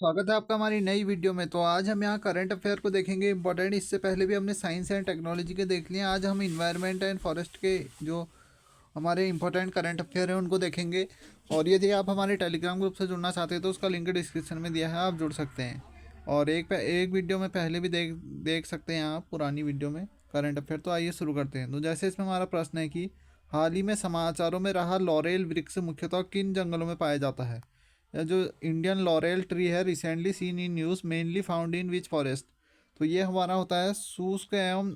स्वागत है आपका हमारी नई वीडियो में। तो आज हम यहाँ करंट अफेयर को देखेंगे इंपॉर्टेंट। इससे पहले भी हमने साइंस एंड टेक्नोलॉजी के देख लिए। आज हम इन्वायरमेंट एंड फॉरेस्ट के जो हमारे इंपॉर्टेंट करंट अफेयर हैं उनको देखेंगे। और यदि आप हमारे टेलीग्राम ग्रुप से जुड़ना चाहते हैं तो उसका लिंक डिस्क्रिप्शन में दिया है, आप जुड़ सकते हैं। और एक वीडियो में पहले भी देख देख सकते हैं आप पुरानी वीडियो में करंट अफेयर। तो आइए शुरू करते हैं। तो जैसे इसमें हमारा प्रश्न है कि हाल ही में समाचारों में रहा लॉरेल वृक्ष मुख्यतः किन जंगलों में पाया जाता है। या जो इंडियन लॉरेल ट्री है recently seen in news mainly found in which forest. तो ये हमारा होता है शुष्क एवं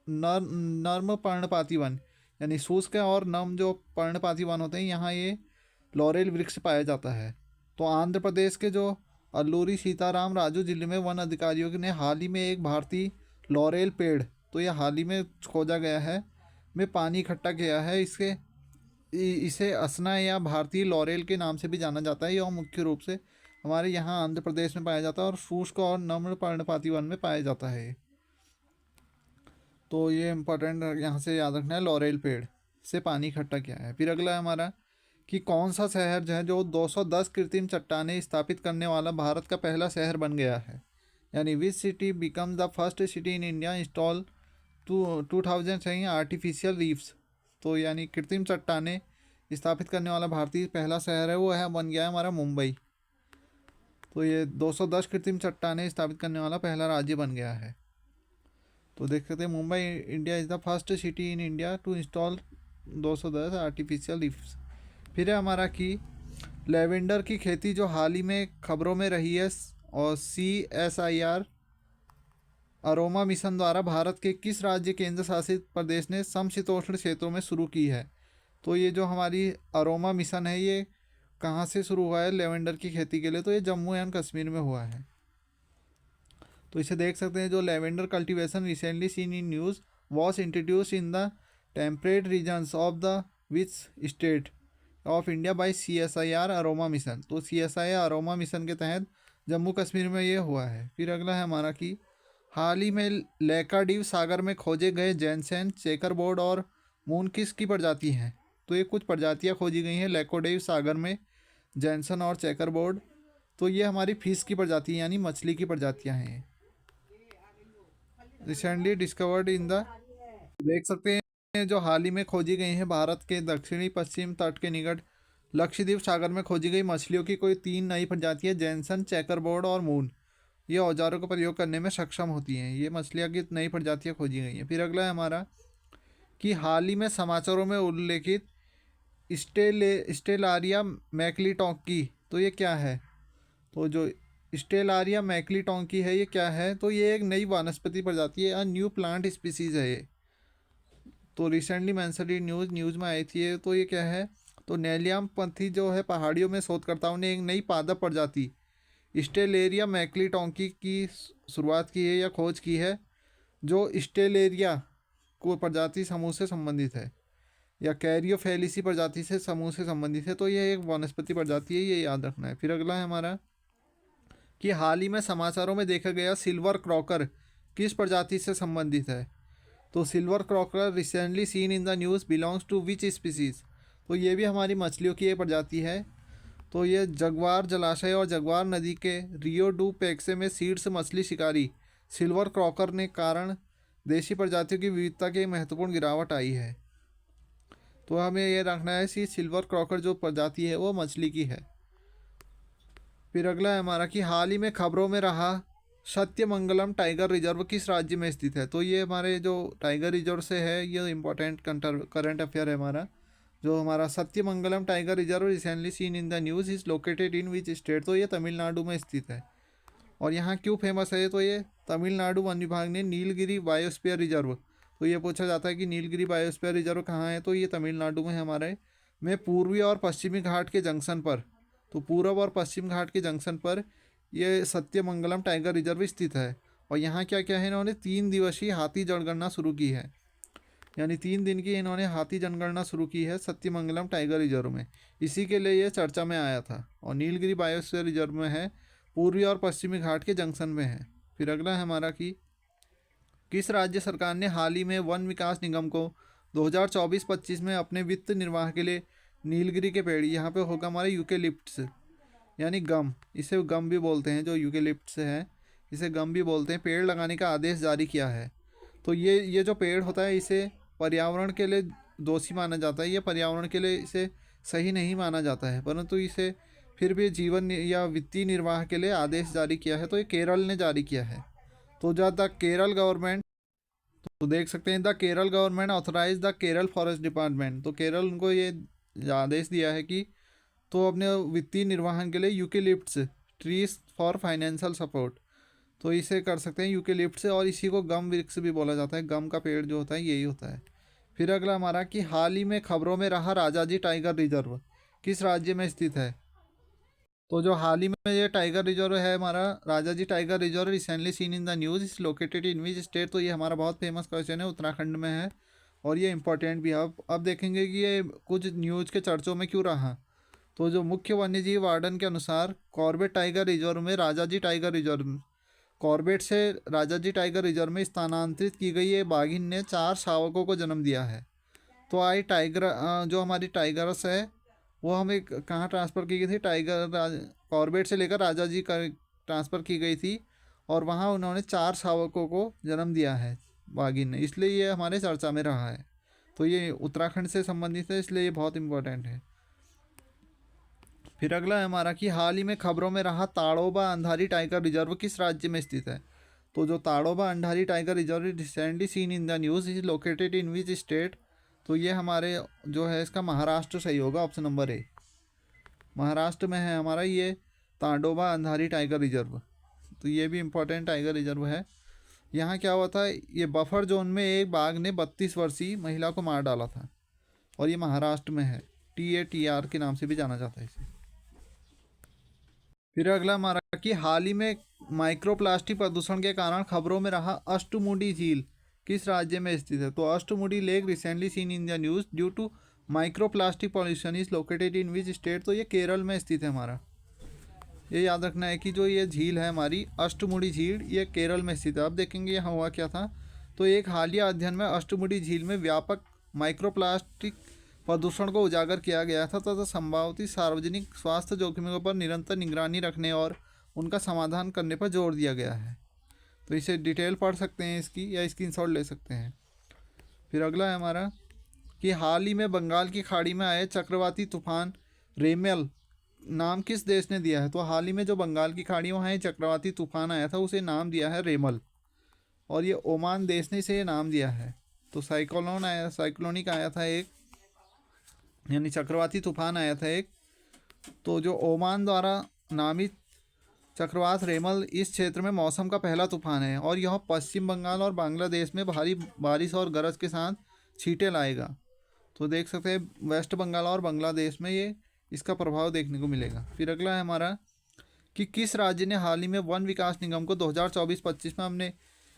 नर्म पर्णपाती वन। यानी शुष्क और नम जो पर्णपाती वन होते हैं, यहाँ ये लॉरेल वृक्ष पाया जाता है। तो आंध्र प्रदेश के जो अल्लूरी सीताराम राजू जिले में वन अधिकारियों ने हाल ही में एक भारतीय लॉरेल पेड़, तो ये हाल ही में खोजा गया है, में पानी इकट्ठा किया है। इसे असना या भारतीय लॉरेल के नाम से भी जाना जाता है। यह मुख्य रूप से हमारे यहाँ आंध्र प्रदेश में पाया जाता है और शुष्क और नम्र पर्णपाती वन में पाया जाता है। तो ये इम्पोर्टेंट यहाँ से याद रखना है, लॉरेल पेड़ से पानी इकट्ठा किया है। फिर अगला है हमारा कि कौन सा शहर जो है जो 210 कृत्रिम चट्टानें स्थापित करने वाला भारत का पहला शहर बन गया है। यानी which city become the first city in India install 2000 चाहिए आर्टिफिशियल रीफ्स। तो यानी कृत्रिम चट्टानें स्थापित करने वाला भारतीय पहला शहर है, वो है बन गया है हमारा मुंबई। तो ये 210 कृत्रिम चट्टानें स्थापित करने वाला पहला राज्य बन गया है। तो देख सकते हैं Mumbai India is the first city in India to install 210 artificial reefs. फिर है हमारा कि लेवेंडर की खेती जो हाल ही में खबरों में रही है और CSIR अरोमा मिशन द्वारा भारत के किस राज्य केंद्र शासित प्रदेश ने समशीतोष्ण क्षेत्रों में शुरू की है। तो ये जो हमारी अरोमा मिशन है ये कहाँ से शुरू हुआ है लेवेंडर की खेती के लिए, तो ये जम्मू एंड कश्मीर में हुआ है। तो इसे देख सकते हैं, जो lavender cultivation recently seen in news was introduce in the temperate regions of the which state of India by CSIR aroma mission. तो CSIR अरोमा मिशन के तहत जम्मू कश्मीर में ये हुआ है। फिर अगला है हमारा कि हाल ही में लेकाडीव सागर में खोजे गए जैनसेन चेकरबोर्ड और मून किस की प्रजाति हैं। तो ये कुछ प्रजातियाँ खोजी गई हैं लेकोडेव सागर में, जैनसन और चेकरबोर्ड। तो ये हमारी फिश की प्रजाति यानी मछली की प्रजातियाँ हैं, रिसेंटली डिस्कवर्ड इन द। देख सकते हैं जो हाल ही में खोजी गई हैं भारत के दक्षिणी पश्चिम तट के निकट लक्षद्वीप सागर में खोजी गई मछलियों की कोई 3 नई प्रजातियाँ जैनसन चेकरबोर्ड और मून। ये औजारों का प्रयोग करने में सक्षम होती हैं। ये मछलियाँ की नई प्रजातियाँ खोजी गई हैं। फिर अगला है हमारा कि हाल ही में समाचारों में उल्लेखित स्टेलारिया मैक्लीटॉकी, तो ये क्या है। तो जो स्टेलारिया मैक्लीटॉकी है ये क्या है, तो ये एक नई वनस्पति प्रजाति है, न्यू प्लांट स्पीसीज है ये। तो रिसेंटली मैंसनड न्यूज़ में आई थी ये। तो ये क्या है, तो नेलियाम पंथी जो है पहाड़ियों में शोधकर्ताओं ने एक नई पादप प्रजाति स्टेलेरिया मैक्लीटॉकी की शुरुआत की है या खोज की है, जो स्टेलेरिया को प्रजाति समूह से संबंधित है या कैरियोफेलिसी प्रजाति से समूह से संबंधित है। तो ये एक वनस्पति प्रजाति है, ये याद रखना है। फिर अगला है हमारा कि हाल ही में समाचारों में देखा गया सिल्वर क्रॉकर किस प्रजाति से संबंधित है। तो silver croaker recently seen in the news belongs to which species. तो ये भी हमारी मछलियों की एक प्रजाति है। तो ये जगवार जलाशय और जगवार नदी के रियो डू पैक्से में सीड्स मछली शिकारी सिल्वर क्रॉकर ने कारण देशी प्रजातियों की विविधता की महत्वपूर्ण गिरावट आई है। तो हमें ये रखना है कि सिल्वर क्रॉकर जो प्रजाति है वो मछली की है। फिर अगला है हमारा कि हाल ही में खबरों में रहा सत्यमंगलम टाइगर रिजर्व किस राज्य में स्थित है। तो ये हमारे जो टाइगर रिजर्व से है, ये इंपॉर्टेंट करंट अफेयर है हमारा। जो हमारा Sathyamangalam tiger reserve recently seen in the news is located in which state. तो ये तमिलनाडु में स्थित है। और यहाँ क्यों फेमस है, तो ये तमिलनाडु वन विभाग ने नीलगिरी बायोस्फीयर रिजर्व। तो ये पूछा जाता है कि नीलगिरी बायोस्फीयर रिजर्व कहाँ है, तो ये तमिलनाडु में है हमारे में पूर्वी और पश्चिमी घाट के जंक्शन पर। तो पूर्व और पश्चिम घाट के जंक्शन पर ये सत्यमंगलम टाइगर रिजर्व स्थित है। और यहाँ क्या क्या है, इन्होंने 3 दिवसीय हाथी जनगणना शुरू की है। यानी 3 दिन की इन्होंने हाथी जनगणना शुरू की है सत्यमंगलम टाइगर रिजर्व में। इसी के लिए ये चर्चा में आया था। और नीलगिरी बायोस्फीयर रिजर्व में है, पूर्वी और पश्चिमी घाट के जंक्शन में है। फिर अगला है हमारा कि किस राज्य सरकार ने हाल ही में वन विकास निगम को 2024-25 में अपने वित्त निर्वाह के लिए नीलगिरी के पेड़, यहाँ पे होगा हमारे यूकेलिप्टस, यानी गम, इसे गम भी बोलते हैं, जो यूकेलिप्टस है इसे गम भी बोलते हैं, पेड़ लगाने का आदेश जारी किया है। तो ये जो पेड़ होता है इसे पर्यावरण के लिए दोषी माना जाता है, ये पर्यावरण के लिए इसे सही नहीं माना जाता है, परंतु इसे फिर भी जीवन या वित्तीय निर्वाह के लिए आदेश जारी किया है, तो ये केरल ने जारी किया है। तो जहाँ द केरल गवर्नमेंट, तो देख सकते हैं the Kerala government authorise the Kerala forest department, तो केरल उनको ये आदेश दिया है कि तो अपने वित्तीय निर्वहन के लिए यूकेलिप्ट्स ट्रीज फॉर फाइनेंशियल सपोर्ट, तो इसे कर सकते हैं यूकेलिप्ट से, और इसी को गम वृक्ष भी बोला जाता है, गम का पेड़ जो होता है यही होता है। फिर अगला हमारा कि हाल ही में खबरों में रहा राजाजी टाइगर रिजर्व किस राज्य में स्थित है। तो जो हाल ही में ये टाइगर रिजर्व है हमारा Rajaji tiger reserve recently seen in the news is located in which state, तो ये हमारा बहुत फेमस क्वेश्चन है, उत्तराखंड में है और ये इंपॉर्टेंट भी है। अब देखेंगे कि ये कुछ न्यूज़ के चर्चों में क्यों रहा। तो जो मुख्य वन्यजीव वार्डन के अनुसार कॉर्बेट टाइगर रिजर्व में राजाजी टाइगर रिजर्व, कॉर्बेट से राजाजी टाइगर रिजर्व में स्थानांतरित की गई ये बाघिन ने 4 शावकों को जन्म दिया है। तो आई टाइगर जो हमारी टाइगरस है वो हमें कहाँ ट्रांसफ़र की गई थी, कॉर्बेट से लेकर राजाजी का ट्रांसफ़र की गई थी, और वहाँ उन्होंने 4 शावकों को जन्म दिया है बाघिन ने, इसलिए ये हमारे चर्चा में रहा है। तो ये उत्तराखंड से संबंधित है, इसलिए ये बहुत इंपॉर्टेंट है। फिर अगला है हमारा कि हाल ही में खबरों में रहा ताड़ोबा अंधारी टाइगर रिजर्व किस राज्य में स्थित है। तो जो Tadoba Andhari tiger reserve recently seen in the news is located in which state, तो ये हमारे जो है इसका महाराष्ट्र सही होगा, ऑप्शन नंबर ए, महाराष्ट्र में है हमारा ये ताड़ोबा अंधारी टाइगर रिजर्व। तो ये भी इम्पोर्टेंट टाइगर रिजर्व है। यहाँ क्या हुआ था, ये बफर जोन में एक बाघ ने 32 वर्षीय महिला को मार डाला था, और ये महाराष्ट्र में है, TATR के नाम से भी जाना जाता है इसे। फिर अगला हमारा कि हाल ही में माइक्रोप्लास्टिक प्रदूषण के कारण खबरों में रहा अष्टमुडी झील किस राज्य में स्थित है। तो Ashtamudi lake recently seen in the news due to microplastic pollution is located in which state, तो ये केरल में स्थित है हमारा। ये याद रखना है कि जो ये झील है हमारी अष्टमुडी झील ये केरल में स्थित है। अब देखेंगे यहाँ हुआ क्या था। तो एक हालिया अध्ययन में अष्टमुडी झील में व्यापक माइक्रोप्लास्टिक प्रदूषण को उजागर किया गया था तथा संभावित सार्वजनिक स्वास्थ्य जोखिमों पर निरंतर निगरानी रखने और उनका समाधान करने पर जोर दिया गया है। तो इसे डिटेल पढ़ सकते हैं इसकी, या स्क्रीनशॉट ले सकते हैं। फिर अगला है हमारा कि हाल ही में बंगाल की खाड़ी में आए चक्रवाती तूफान रेमेल नाम किस देश ने दिया है। तो हाल ही में जो बंगाल की खाड़ी वहाँ चक्रवाती तूफान आया था उसे नाम दिया है रेमल, और ये ओमान देश ने इसे ये नाम दिया है। तो साइक्लोनिक आया था एक, यानी चक्रवाती तूफान आया था एक, तो जो ओमान द्वारा नामित चक्रवात रेमल इस क्षेत्र में मौसम का पहला तूफान है, और यह पश्चिम बंगाल और बांग्लादेश में भारी बारिश और गरज के साथ छींटे लाएगा। तो देख सकते हैं वेस्ट बंगाल और बांग्लादेश में ये इसका प्रभाव देखने को मिलेगा। फिर अगला है हमारा कि किस राज्य ने हाल ही में वन विकास निगम को 2024-25 में हमने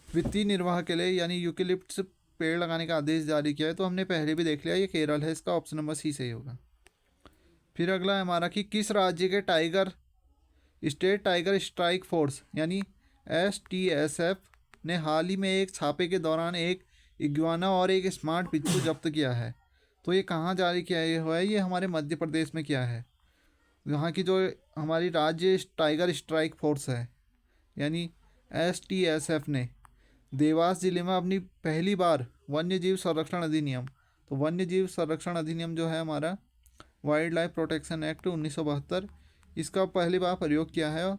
वित्तीय निर्वाह के लिए यानी यूकेलिप्टस पेड़ लगाने का आदेश जारी किया है। तो हमने पहले भी देख लिया, ये केरल है, इसका ऑप्शन नंबर सी सही होगा। फिर अगला है हमारा कि किस राज्य के स्टेट टाइगर स्ट्राइक फोर्स यानी STSF ने हाल ही में एक छापे के दौरान एक इग्वाना और एक स्मार्ट बिच्छू जब्त किया है। तो ये कहाँ जारी किया हुआ है, ये हमारे मध्य प्रदेश में किया है। यहाँ की जो हमारी राज्य टाइगर स्ट्राइक फोर्स है यानी STSF ने देवास जिले में अपनी पहली बार वन्यजीव संरक्षण अधिनियम, तो वन्यजीव संरक्षण अधिनियम जो है हमारा वाइल्ड लाइफ प्रोटेक्शन एक्ट 1972, इसका पहली बार प्रयोग किया है।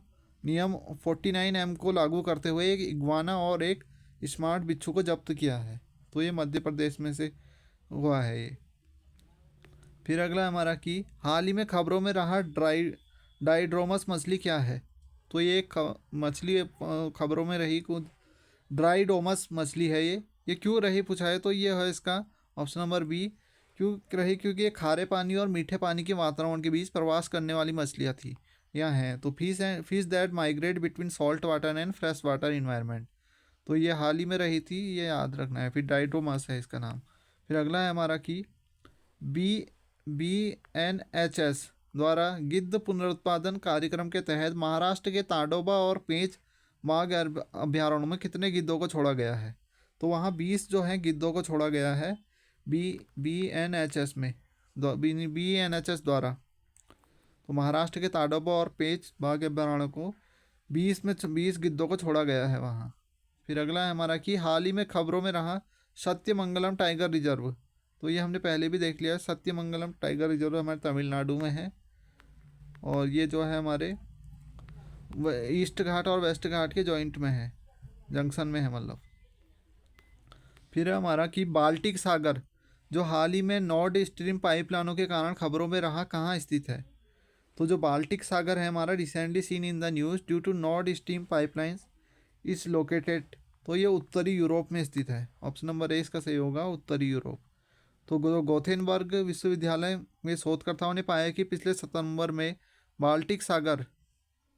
नियम 49M को लागू करते हुए एक इग्वाना और एक स्मार्ट बिच्छू को जब्त किया है। तो ये मध्य प्रदेश में से हुआ है ये। फिर अगला हमारा कि हाल ही में खबरों में रहा डाइड्रोमस मछली क्या है। तो ये एक मछली खबरों में रही कुछ ड्राइडोमस मछली है ये क्यों रही पूछा है, तो ये है इसका ऑप्शन नंबर बी, क्यों रही क्योंकि ये खारे पानी और मीठे पानी के वातावरण के बीच प्रवास करने वाली मछलियाँ थी यहाँ हैं। तो fish that migrate between salt water and fresh water environment, तो ये हाल ही में रही थी, ये याद रखना है। फिर डाइड्रोमस है इसका नाम। फिर अगला है हमारा कि BNHS द्वारा गिद्ध पुनरुत्पादन कार्यक्रम के तहत महाराष्ट्र के ताडोबा और पेंच बाघ अभ्यारण्यों में कितने गिद्धों को छोड़ा गया है। तो वहाँ 20 जो हैं गिद्धों को छोड़ा गया है BNHS द्वारा। तो महाराष्ट्र के ताडोबा और पेंच बाघ अभ्यारण्य को 20 गिद्धों को छोड़ा गया है वहाँ। फिर अगला है हमारा कि हाल ही में खबरों में रहा सत्यमंगलम टाइगर रिजर्व। तो ये हमने पहले भी देख लिया है, सत्यमंगलम टाइगर रिजर्व हमारे तमिलनाडु में है, और ये जो है हमारे ईस्ट घाट और वेस्ट घाट के जॉइंट में है, जंक्शन में है मतलब। फिर है हमारा कि बाल्टिक सागर जो हाल ही में नॉर्ड स्ट्रीम पाइपलाइनों के कारण खबरों में रहा, कहाँ स्थित है। तो जो बाल्टिक सागर है हमारा, recently seen in the news due to Nord Stream pipelines is located. तो ये उत्तरी यूरोप में स्थित है। ऑप्शन नंबर ए इसका सही होगा, उत्तरी यूरोप। तो गोथेनबर्ग विश्वविद्यालय में शोधकर्ताओं ने पाया कि पिछले सितंबर में बाल्टिक सागर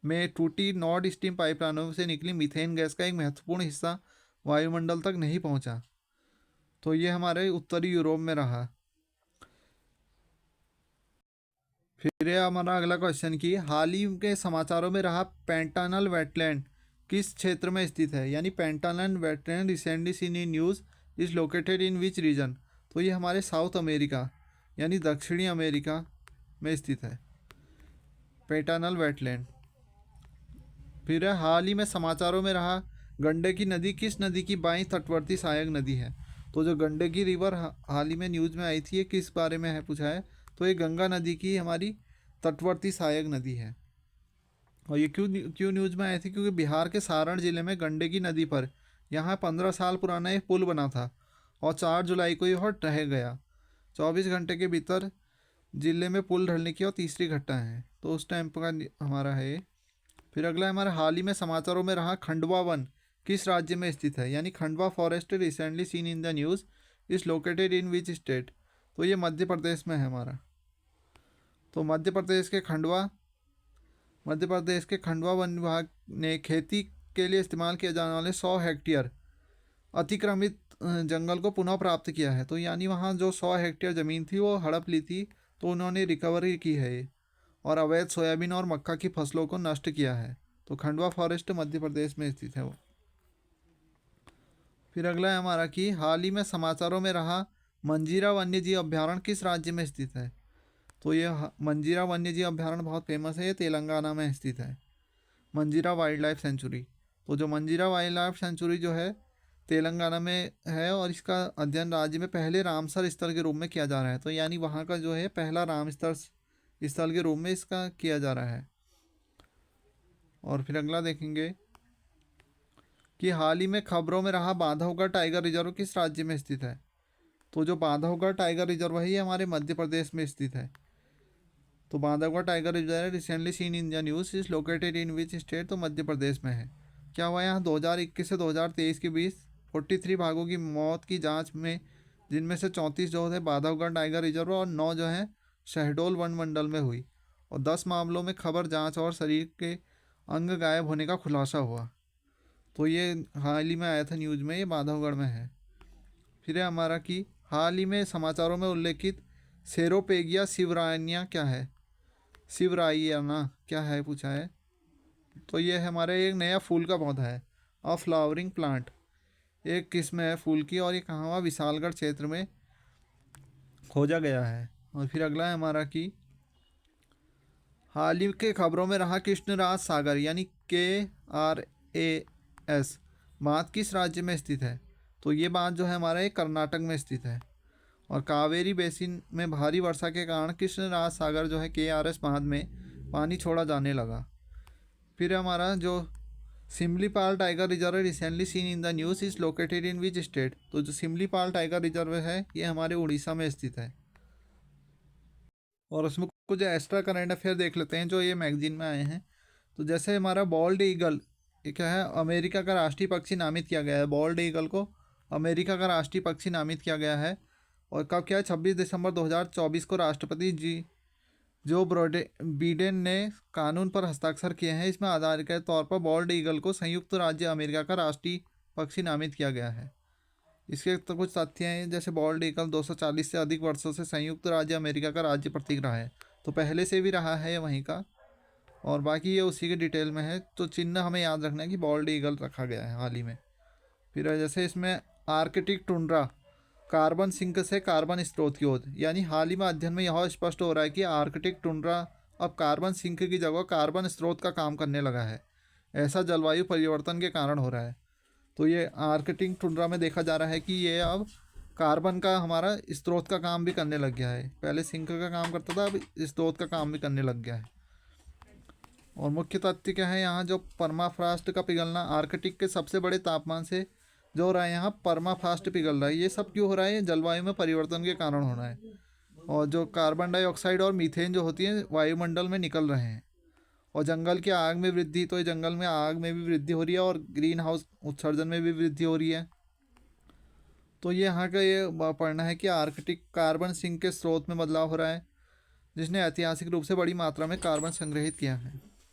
में टूटी नॉर्ड स्ट्रीम पाइपलाइनों से निकली मीथेन गैस का एक महत्वपूर्ण हिस्सा वायुमंडल तक नहीं पहुंचा। तो ये हमारे उत्तरी यूरोप में रहा। फिर ये हमारा अगला क्वेश्चन कि हाल ही के समाचारों में रहा पेंटानल वेटलैंड किस क्षेत्र में स्थित है। यानी पेंटानल wetland recently seen in news is located in which region. तो ये हमारे साउथ अमेरिका यानी दक्षिणी अमेरिका में स्थित है पेंटानल वेटलैंड। फिर है हाल ही में समाचारों में रहा गंडकी नदी किस नदी की बाईं तटवर्ती सहायक नदी है। तो जो गंडकी रिवर हाल ही में न्यूज़ में आई थी, ये किस बारे में है पूछा है। तो ये गंगा नदी की हमारी तटवर्ती सहायक नदी है। और ये क्यों क्यों न्यूज़ में आई थी, क्योंकि बिहार के सारण जिले में गंडकी नदी पर यहाँ 15 साल पुराना एक पुल बना था और 4 जुलाई को यह ढह गया। 24 घंटे के भीतर जिले में पुल ढलने की और तीसरी घटना है। तो उस टाइम का हमारा है। फिर अगला हमारा हाल ही में समाचारों में रहा खंडवा वन किस राज्य में स्थित है। यानी Khandwa forest recently seen in the news is located in which state. तो ये मध्य प्रदेश में है हमारा। तो मध्य प्रदेश के खंडवा वन विभाग ने खेती के लिए इस्तेमाल किए जाने वाले 100 हेक्टेयर अतिक्रमित जंगल को पुनः प्राप्त किया है। तो यानी वहाँ जो 100 हेक्टेयर ज़मीन थी वो हड़प ली थी, तो उन्होंने रिकवरी की है ये, और अवैध सोयाबीन और मक्का की फसलों को नष्ट किया है। तो खंडवा फॉरेस्ट मध्य प्रदेश में स्थित है वो। फिर अगला है हमारा कि हाल ही में समाचारों में रहा मंजीरा वन्यजीव अभ्यारण्य किस राज्य में स्थित है। तो ये मंजीरा वन्यजीव अभ्यारण्य बहुत फेमस है, ये तेलंगाना में स्थित है, मंजीरा वाइल्ड लाइफ सेंचुरी। तो जो मंजीरा वाइल्ड लाइफ सेंचुरी जो है तेलंगाना में है, और इसका अध्ययन राज्य में पहले रामसर स्थल के रूप में किया जा रहा है। तो यानी वहाँ का जो है पहला रामसर स्थल के रूप में इसका किया जा रहा है। और फिर अगला देखेंगे कि हाल ही में खबरों में रहा बांधवगढ़ टाइगर रिजर्व किस राज्य में स्थित है। तो जो बांधवगढ़ टाइगर रिजर्व है ये हमारे मध्य प्रदेश में स्थित है। तो Bandhavgarh tiger reserve recently seen in the news is located in which state. तो मध्य प्रदेश में है। क्या हुआ यहाँ 2021 से 2023 के बीच 43 बाघों की मौत की जांच में, जिनमें से 34 जो है बांधवगढ़ टाइगर रिजर्व और 9 जो है शहडोल वन मंडल में हुई, और 10 मामलों में खबर जांच और शरीर के अंग गायब होने का खुलासा हुआ। तो ये हाल ही में आया था न्यूज़ में, ये बांधवगढ़ में है। फिर है हमारा कि हाल ही में समाचारों में उल्लेखित सेरोपेगिया सिवरानिया क्या है। सिवराइयाना क्या है पूछा है। तो ये हमारे एक नया फूल का पौधा है, अ फ्लावरिंग प्लांट, एक किस्म है फूल की, और ये कहाँ हुआ, विशालगढ़ क्षेत्र में खोजा गया है। और फिर अगला है हमारा कि हाल ही के खबरों में रहा कृष्णराज सागर यानी KRAS बांध किस राज्य में स्थित है। तो ये बांध जो है हमारा एक कर्नाटक में स्थित है, और कावेरी बेसिन में भारी वर्षा के कारण कृष्णराज सागर जो है KRS बांध में पानी छोड़ा जाने लगा। फिर हमारा जो Similipal tiger reserve recently seen in the news is located in which state. तो जो सिमलीपाल टाइगर रिजर्व है ये हमारे उड़ीसा में स्थित है। और उसमें कुछ एक्स्ट्रा करंट अफेयर देख लेते हैं जो ये मैगजीन में आए हैं। तो जैसे हमारा बॉल्ड ईगल, ये क्या है, अमेरिका का राष्ट्रीय पक्षी नामित किया गया है। बॉल्ड ईगल को अमेरिका का राष्ट्रीय पक्षी नामित किया गया है। और कब क्या है, 26 दिसंबर 2024 को राष्ट्रपति जो बिडेन ने कानून पर हस्ताक्षर किए हैं। इसमें आधार के तौर पर बॉल्ड ईगल को संयुक्त राज्य अमेरिका का राष्ट्रीय पक्षी नामित किया गया है। इसके तो कुछ तथ्य हैं, जैसे बॉल्ड ईगल 240 से अधिक वर्षों से संयुक्त राज्य अमेरिका का राज्य प्रतीक रहा है। तो पहले से भी रहा है ये वहीं का, और बाकी ये उसी के डिटेल में है। तो चिन्ह हमें याद रखना है कि बॉल्ड ईगल रखा गया है हाल ही में। फिर जैसे इसमें आर्कटिक टुंड्रा कार्बन सिंक से कार्बन स्रोत की ओर, यानी हाल ही में अध्ययन में यह स्पष्ट हो रहा है कि आर्कटिक टुंड्रा अब कार्बन सिंक की जगह कार्बन स्रोत का काम करने लगा है। ऐसा जलवायु परिवर्तन के कारण हो रहा है। तो ये आर्कटिक टुंड्रा में देखा जा रहा है कि ये अब कार्बन का हमारा स्रोत का काम भी करने लग गया है। पहले सिंक का काम करता था, अब स्रोत का काम भी करने लग गया है। और मुख्य तथ्य क्या है, यहाँ जो परमाफ्रास्ट का पिघलना आर्कटिक के सबसे बड़े तापमान से जो हो रहा है, यहाँ परमाफ्रास्ट पिघल रहा है। ये सब क्यों हो रहा है? ये जलवायु में परिवर्तन के कारण हो रहा है। और जो कार्बन डाइऑक्साइड और मीथेन जो होती है वायुमंडल में निकल रहे हैं। और जंगल की आग में वृद्धि, तो ये जंगल में आग में भी वृद्धि हो रही है और ग्रीन हाउस उत्सर्जन में भी वृद्धि हो रही है। तो ये यहाँ का ये पढ़ना है कि आर्कटिक कार्बन सिंक के स्रोत में बदलाव हो रहा है, जिसने ऐतिहासिक रूप से बड़ी मात्रा में कार्बन संग्रहित किया है।